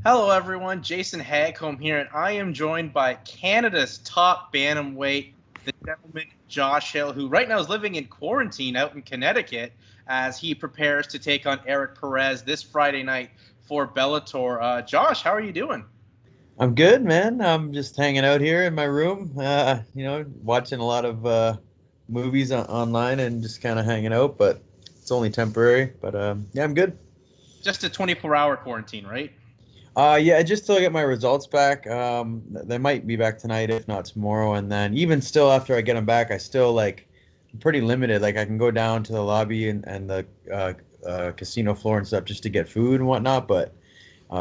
Hello, everyone. Jason Hagholm here, and I am joined by Canada's top bantamweight, the gentleman Josh Hill, who right now is living in quarantine out in Connecticut as he prepares to take on Erik Perez this Friday night for Bellator. Josh, how are you doing? I'm good, man. I'm just hanging out here in my room, watching a lot of movies online and just kind of hanging out, but it's only temporary. But yeah, I'm good. Just a 24-hour quarantine, right? Yeah, just till I get my results back. They might be back tonight, if not tomorrow. And then even still, after I get them back, I still I'm pretty limited. Like I can go down to the lobby and the casino floor and stuff just to get food and whatnot, but.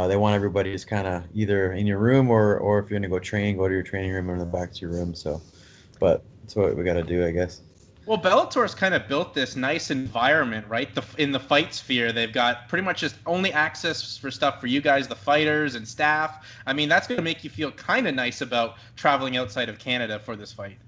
They want everybody just kind of either in your room or if you're gonna go train, go to your training room or in the back to your room. So, but that's what we got to do, I guess. Well, Bellator's kind of built this nice environment, right? In the fight sphere, they've got pretty much just only access for stuff for you guys, the fighters and staff. I mean, that's going to make you feel kind of nice about traveling outside of Canada for this fight.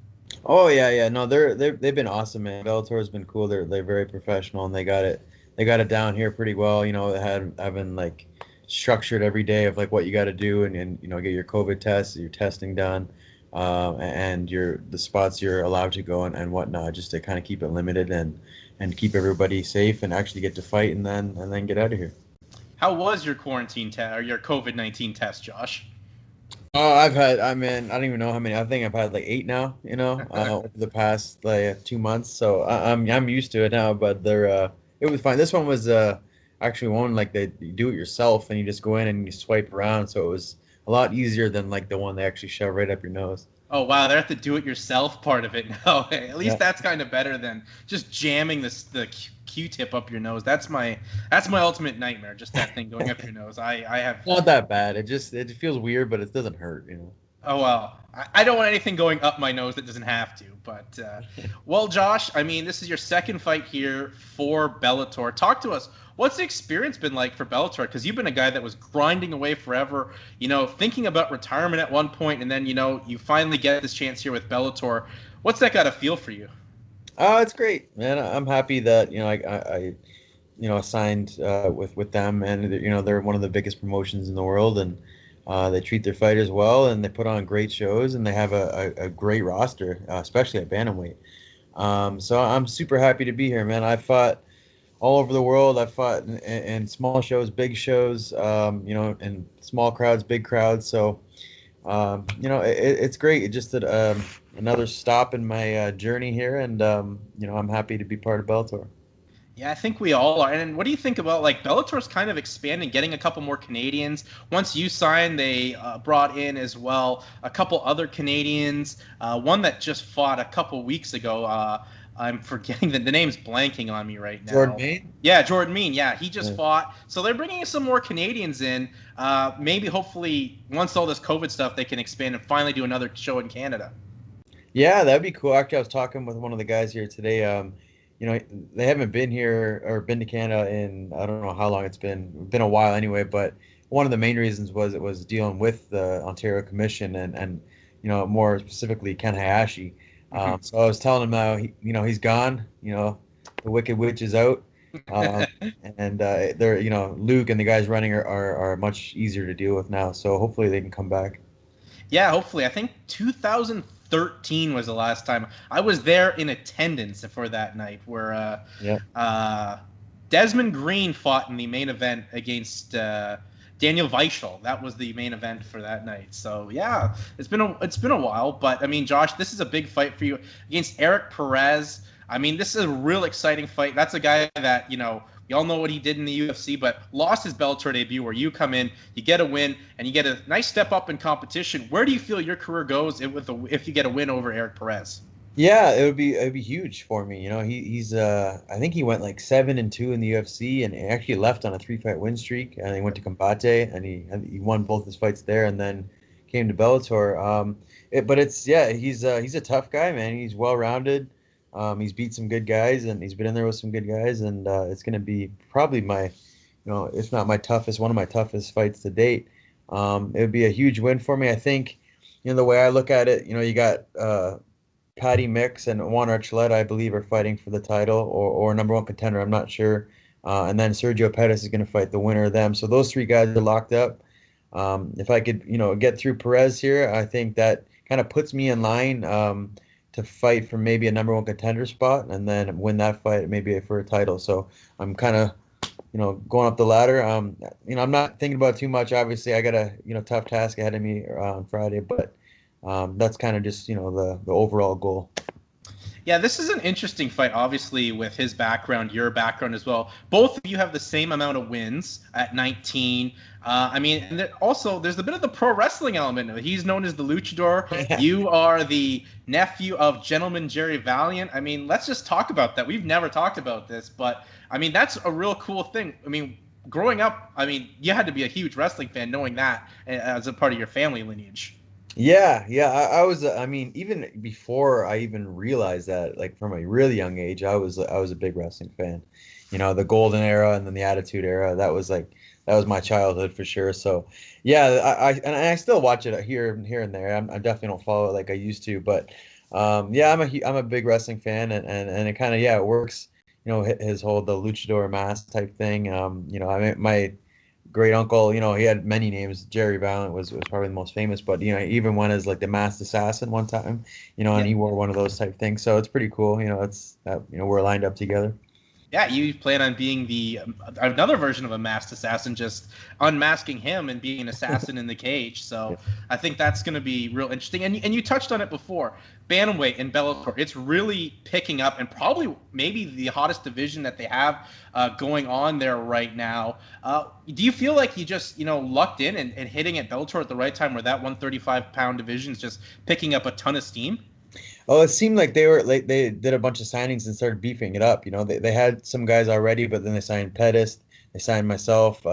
Oh yeah, yeah. No, they've been awesome, man. Bellator's been cool. They're very professional and they got it down here pretty well. They had having like structured every day of like what you got to do and get your COVID tests, your testing done, and the spots you're allowed to go and whatnot, just to kind of keep it limited and keep everybody safe and actually get to fight and then get out of here. How was your quarantine test or your COVID-19 test, Josh? Oh, I mean, I don't even know how many. I think I've had like eight now, over the past like 2 months. So I'm used to it now, but it was fine. This one was actually one like they you do it yourself and you just go in and you swipe around. So it was a lot easier than like the one they actually shove right up your nose. Oh wow, they're at the do-it-yourself part of it now. At Yeah. least that's kind of better than just jamming the Q-tip up your nose. That's my ultimate nightmare. Just that thing going up your nose. I have. Not that bad. It feels weird, but it doesn't hurt. Oh well, I don't want anything going up my nose that doesn't have to. But well, Josh, I mean, this is your second fight here for Bellator. Talk to us. What's the experience been like for Bellator? Because you've been a guy that was grinding away forever, thinking about retirement at one point, and then you finally get this chance here with Bellator. What's that got to feel for you? Oh, it's great, man. I'm happy that I signed with them, and they're one of the biggest promotions in the world, and they treat their fighters well, and they put on great shows, and they have a great roster, especially at bantamweight. So I'm super happy to be here, man. I fought all over the world. I fought in small shows, big shows, in small crowds, big crowds. So it's great. It just another stop in my journey here, and I'm happy to be part of Bellator. Yeah, I think we all are. And what do you think about like Bellator's kind of expanding, getting a couple more Canadians? Once you signed, they brought in as well a couple other Canadians. One that just fought a couple weeks ago. I'm forgetting the name's blanking on me right Jordan now. Main? Yeah, Jordan Mean. Yeah, he just Yeah. fought. So they're bringing some more Canadians in. Maybe, hopefully, once all this COVID stuff, they can expand and finally do another show in Canada. Yeah, that'd be cool. Actually, I was talking with one of the guys here today. You know, they haven't been here or been to Canada in I don't know how long it's been a while anyway. But one of the main reasons was it was dealing with the Ontario Commission and more specifically Ken Hayashi. So I was telling him now he's gone. The Wicked Witch is out. Um, and they're Luke and the guys running are much easier to deal with now. So hopefully they can come back. Yeah, hopefully. I think 2013 was the last time I was there in attendance for that night, where Yeah. uh, Desmond Green fought in the main event against Daniel Weichel. That was the main event for that night. So yeah, it's been a while, but I mean, Josh, this is a big fight for you against Erik Perez. I mean, this is a real exciting fight. That's a guy that we all know what he did in the UFC, but lost his Bellator debut. Where you come in, you get a win, and you get a nice step up in competition. Where do you feel your career goes if you get a win over Erik Perez? Yeah, it'd be huge for me. He's I think he went like 7-2 in the UFC and he actually left on a three-fight win streak and he went to Combate and he won both his fights there and then came to Bellator. But he's a tough guy, man. He's well-rounded. He's beat some good guys and he's been in there with some good guys and it's gonna be probably if not my toughest, one of my toughest fights to date. It would be a huge win for me. I think, the way I look at it, you got Patty Mix and Juan Archuleta, I believe, are fighting for the title or number one contender. I'm not sure. And then Sergio Pettis is going to fight the winner of them. So those three guys are locked up. If I could, get through Perez here, I think that kind of puts me in line to fight for maybe a number one contender spot, and then win that fight maybe for a title. So I'm kind of, going up the ladder. I'm not thinking about it too much. Obviously, I got a, tough task ahead of me on Friday, but that's kind of just, the overall goal. Yeah, this is an interesting fight, obviously, with his background, your background as well. Both of you have the same amount of wins at 19. I mean, and also there's a bit of the pro wrestling element. He's known as the Luchador. You are the nephew of Gentleman Jerry Valiant. I mean, let's just talk about that. We've never talked about this, but I mean, that's a real cool thing. I mean, growing up, I mean, you had to be a huge wrestling fan knowing that as a part of your family lineage. Yeah, yeah. I was. I mean, even before I even realized that, like from a really young age, I was a big wrestling fan. The golden era and then the attitude era. That was my childhood for sure. So, yeah, I still watch it here and there. I definitely don't follow it like I used to, but yeah, I'm a big wrestling fan, and it kind of, yeah, it works. His whole the luchador mask type thing. I mean, my great uncle, he had many names. Jerry Valiant was probably the most famous, but he even went as like the masked assassin one time, and Yeah. he wore one of those type things. So it's pretty cool. It's we're lined up together. Yeah, you plan on being the another version of a masked assassin, just unmasking him and being an assassin in the cage. Yeah. So I think that's going to be real interesting. And you touched on it before, Bantamweight and Bellator. It's really picking up, and probably maybe the hottest division that they have going on there right now. Do you feel like you just lucked in and hitting at Bellator at the right time, where that 135-pound division is just picking up a ton of steam? Oh, it seemed like they did a bunch of signings and started beefing it up. They had some guys already, but then they signed Pettis, they signed myself,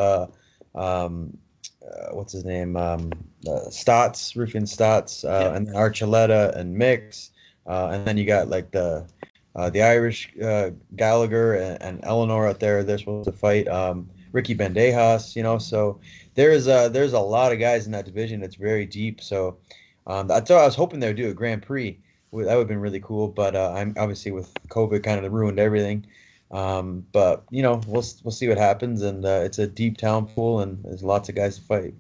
um, what's his name, Stotts, Rufian Stotts, Yeah. and then Archuleta and Mix, and then you got like the Irish Gallagher and Eleanor out there. They're supposed to fight Ricky Bandejas. So there's a lot of guys in that division. It's very deep. So that's why I was hoping they would do a Grand Prix. That would have been really cool, but I'm obviously with COVID kind of ruined everything. But we'll see what happens, and it's a deep talent pool, and there's lots of guys to fight.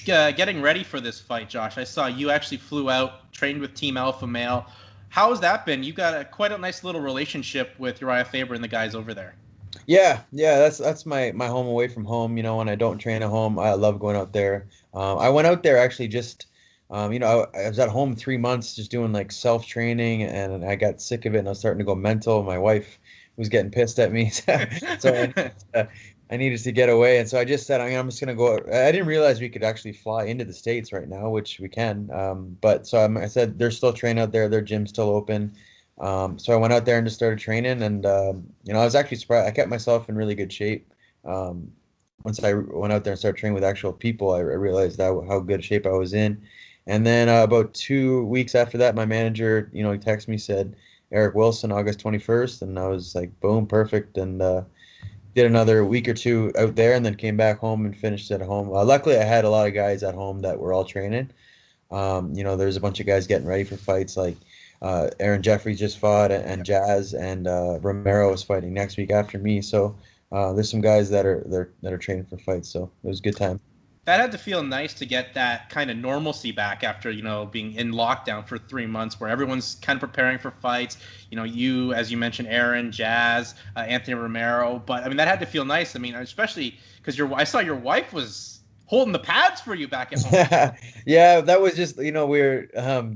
Getting ready for this fight, Josh, I saw you actually flew out, trained with Team Alpha Male. How has that been? You got quite a nice little relationship with Uriah Faber and the guys over there. Yeah, yeah, that's my home away from home. When I don't train at home, I love going out there. I went out there actually just, I was at home 3 months just doing like self training, and I got sick of it, and I was starting to go mental. My wife was getting pissed at me, so I needed to get away, and so I just said, I'm just gonna go. I didn't realize we could actually fly into the States right now, which we can. But so I said they're still training out there, their gym's still open. So I went out there and just started training, and I was actually surprised. I kept myself in really good shape. Um, Once I went out there and started training with actual people, I realized how good shape I was in. And then about 2 weeks after that, my manager, he texted me, said Eric Wilson, August 21st, and I was like, boom, perfect, and did another week or two out there, and then came back home and finished at home. Luckily, I had a lot of guys at home that were all training. There's a bunch of guys getting ready for fights, like Aaron Jeffries just fought, and Jazz, and Romero is fighting next week after me. So there's some guys that are training for fights. So it was a good time. That had to feel nice to get that kind of normalcy back after being in lockdown for 3 months, where everyone's kind of preparing for fights. You, as you mentioned, Aaron, Jazz, Anthony Romero. But I mean, that had to feel nice. I mean, especially because I saw your wife was holding the pads for you back at home. Yeah, that was just, we're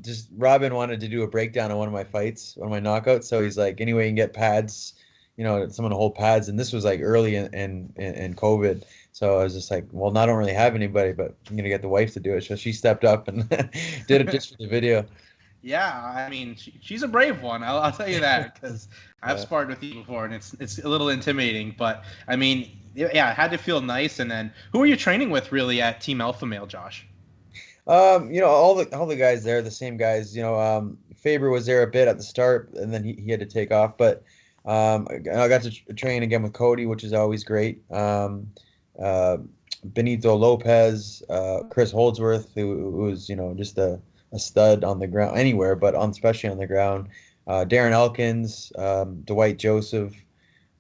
just Robin wanted to do a breakdown on one of my fights, one of my knockouts. So he's like, anyway, you can get pads, someone to hold pads, and this was like early in COVID. So I was just like, well, I don't really have anybody, but I'm gonna get the wife to do it. So she stepped up and did it just for the video. Yeah, I mean, she's a brave one. I'll tell you that, because I've Yeah. sparred with you before, and it's a little intimidating. But I mean, yeah, it had to feel nice. And then, who are you training with really at Team Alpha Male, Josh? All the guys there, the same guys. Faber was there a bit at the start, and then he had to take off. But I got to train again with Cody, which is always great. Uh, Benito Lopez, Chris Holdsworth, who was just a stud on the ground anywhere, but especially on the ground. Darren Elkins, Dwight Joseph,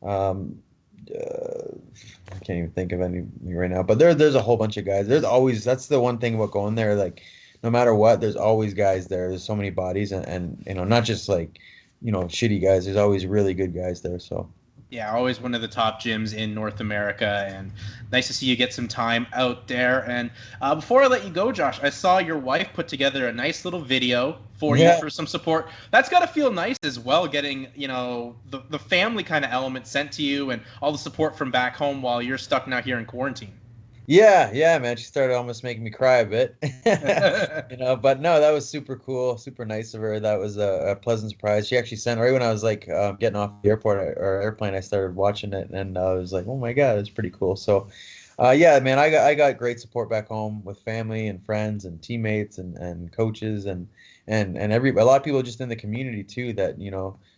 um, I can't even think of any right now. But there's a whole bunch of guys. There's always that's the one thing about going there. Like no matter what, there's always guys there. There's so many bodies and you know not just like shitty guys. There's always really good guys there. So. Yeah, always one of the top gyms in North America, and nice to see you get some time out there. And before I let you go, Josh, I saw your wife put together a nice little video for you Yeah. for some support. That's got to feel nice as well, getting the family kind of element sent to you and all the support from back home while you're stuck now here in quarantine. Yeah, man. She started almost making me cry a bit. But no, that was super cool, super nice of her. That was a pleasant surprise. She actually sent right when I was like getting off the airport or airplane, I started watching it and I was like, oh my God, it's pretty cool. So, yeah, man, I got great support back home with family and friends and teammates and coaches and a lot of people just in the community too that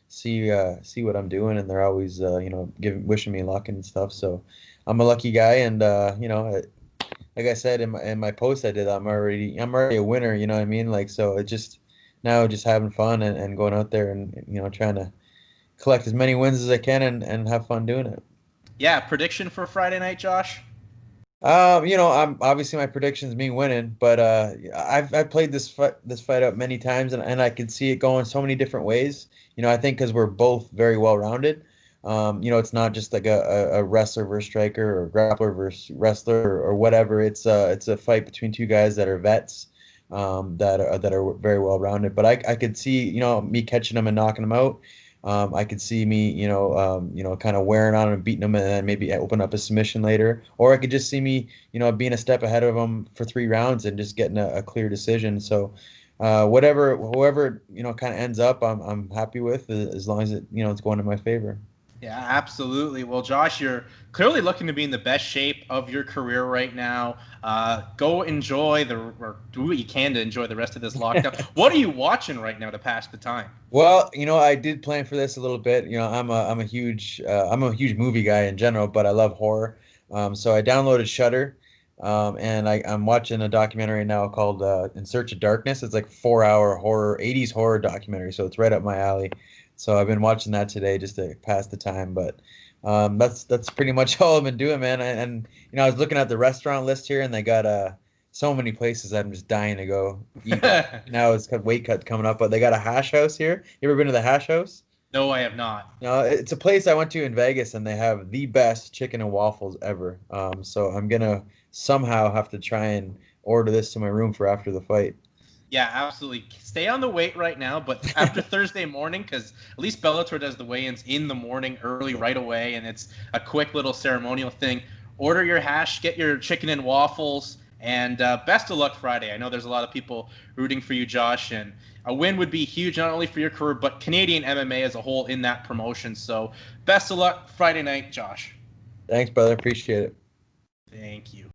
see what I'm doing and they're always wishing me luck and stuff. So I'm a lucky guy, and like I said in my post I did, I'm already a winner. You know what I mean? Like so, it just now just having fun and going out there and trying to collect as many wins as I can and have fun doing it. Yeah, prediction for Friday night, Josh? I'm obviously my prediction's me winning, but I've played this fight out many times, and I can see it going so many different ways. I think because we're both very well rounded. It's not just like a wrestler versus striker or grappler versus wrestler or whatever. It's a fight between two guys that are vets, that are very well rounded. But I could see me catching them and knocking them out. I could see me, kind of wearing on him and beating him, and then maybe open up a submission later. Or I could just see me, being a step ahead of him for 3 rounds and just getting a clear decision. So, whoever kind of ends up, I'm happy with as long as it's going in my favor. Yeah, absolutely. Well, Josh, you're clearly looking to be in the best shape of your career right now. Go enjoy or do what you can to enjoy the rest of this lockdown. What are you watching right now to pass the time? Well, I did plan for this a little bit. I'm a huge movie guy in general, but I love horror. So I downloaded Shudder, and I'm watching a documentary now called In Search of Darkness. It's like 4 hour horror, 80s horror documentary, so it's right up my alley. So I've been watching that today just to pass the time. But that's pretty much all I've been doing, man. And I was looking at the restaurant list here, and they got so many places I'm just dying to go eat. Now it's got weight cut coming up, but they got a hash house here. You ever been to the hash house? No, I have not. No, it's a place I went to in Vegas, and they have the best chicken and waffles ever. So I'm gonna somehow have to try and order this to my room for after the fight. Yeah, absolutely. Stay on the weight right now, but after Thursday morning, because at least Bellator does the weigh-ins in the morning early right away, and it's a quick little ceremonial thing. Order your hash, get your chicken and waffles, and best of luck Friday. I know there's a lot of people rooting for you, Josh, and a win would be huge not only for your career, but Canadian MMA as a whole in that promotion. So best of luck Friday night, Josh. Thanks, brother. Appreciate it. Thank you.